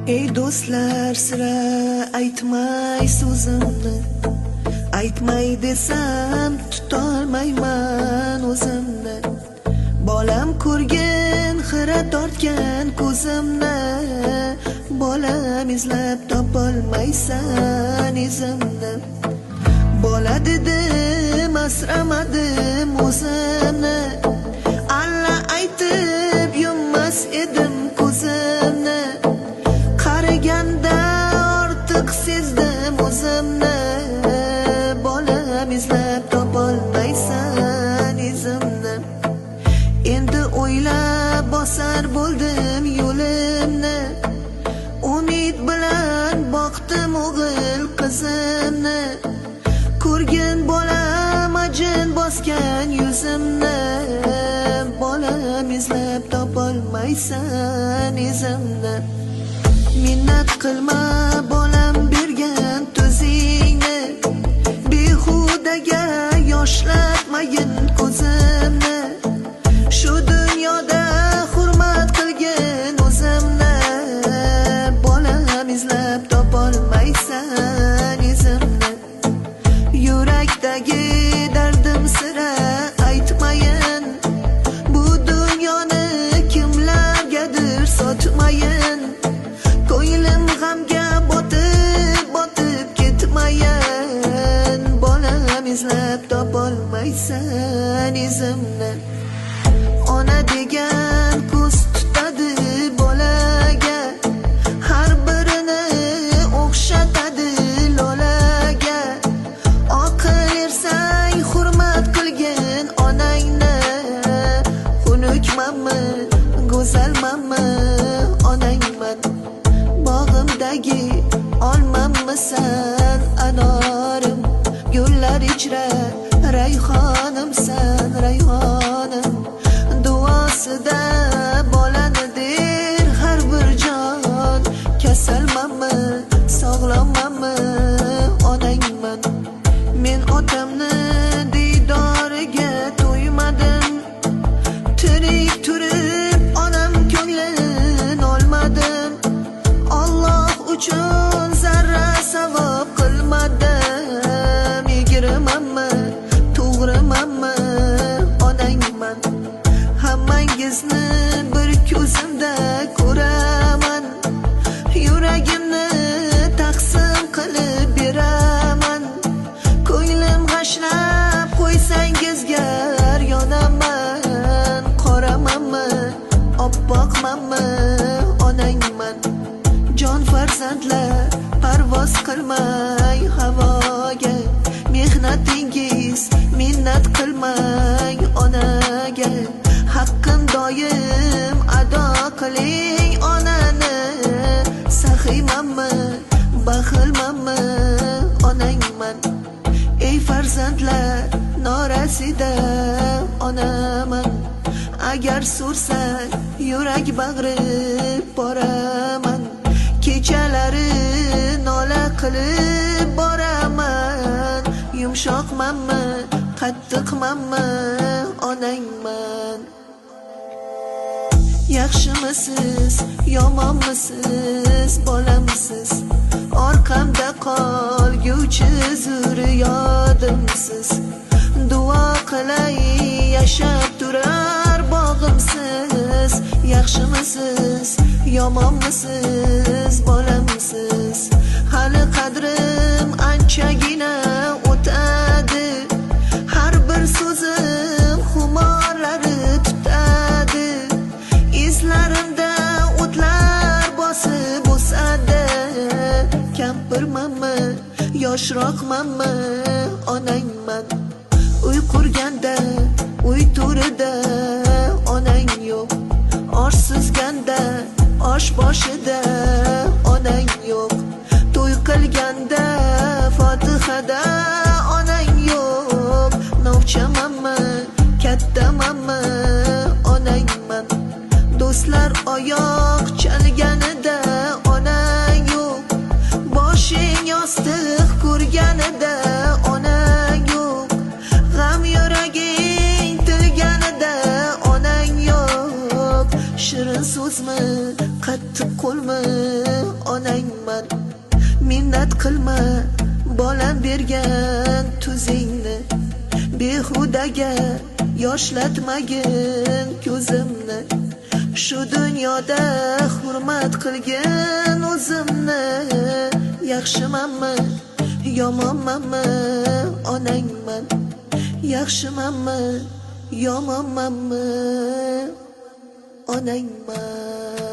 Ey do'stlar, sira aytmay so'zimni, aytmay desam tutolmayman o'zimni. Bolam ko'rgin, xira tortgan ko'zimni, bolam izlab topolmaysan izimni. Bola dedim, asramadim o'zimni, alla aytib yummas edim ko'zimni. Qaraganda ortiq sezdim o'zimni, bolam izlab topolmaysan izimni. Endi o'ylab bosar bo'ldim yo'limni, umid bilan boqdim o'g'il qizimni. Ko'rgin bolam ajin bosgan yuzimni, bolam izlab topolmaysan izimni. Minnat qilma bolam bergan tuzingni, behudaga yoshlatmayin ko'zimni. Shu dunyoda hurmat qilgin o'zimni, bolam izlab topolmaysan izimni. Yurakdagi dardim sira aytmayin, bu dunyoni kimlargadir sotmayin. Ko'nglim g'amga botib ketmayin, bolam izlab topolmaysan izimni. Ona degan ko'z tutadi bolaga, har birini o'xshatadi lolaga. Oqil ersang hurmat qilgin onangni, xunukmanmi, go'zalmanmi onangman. Bog'imdagi olmammisan anorim, gullar ichra rayhonimsan rayhonim. Duosida bolani der har bir jon, kasalmanmi sog'lommanmi onangman. Men otamni diydoriga to'ymadim, tirik turib onam ko'nglin olmadim. Alloh uchun zarra savob qilmadim. Yigirmanmi to'g'rimanmi onangman. Hammangizni bir ko'zimda ko'raman, yuragimni taqsim qilib beraman. Ko'nglim g'ashlab qo'ysangizga yonaman. Qoramanmi oppoqmanmi onangman. Jon farzandlar parvoz qilmang havoga, mehnatingiz minnat qilmang onaga. Haqqin doim ado qiling onani, saxiymanmi baxilmanmi onangman. Ey farzandlar norasida onaman, agar so'rsang yurak bag'rib boraman. Kechalari nola qilib boraman, yumshoqmanmi qattiqmanmi onangman. Yaxshimisiz yomonmisiz bolamsiz, orqamda qolguvchi zurriyodimsiz. Duo qilay yashab turar bog'imsiz. Yaxshimisiz yomonmisiz bolamsiz, hali qadrim anchagina o'tadi. Har bir so'zim xumorlari tutadi, izlarimda o'tlar bosib o'sadi. Kampirmanmi yoshroqmanmi onangman. Uy qurganda uy to'rida onang yo'q, orsizganda osh boshida onang yo'q. To'y qilganda Fotihada onang yo'q. Novchamanmi kattamanmi onangman. Do'stlar oyoq chalganida onang yo'q, boshing yostiq ko'rganida onang yo'q. G'am yuraging tilganida onang yo'q. Shirin so'zmi qattiq qo'lmi minnat qilma bolam bergan tuzingni, behudaga yoshlatmagin ko'zimni. Shu dunyoda hurmat qilgin o'zimni. Yaxshimanmi yomonmanmi onangman, yaxshimanmi yomonmanmi onangman.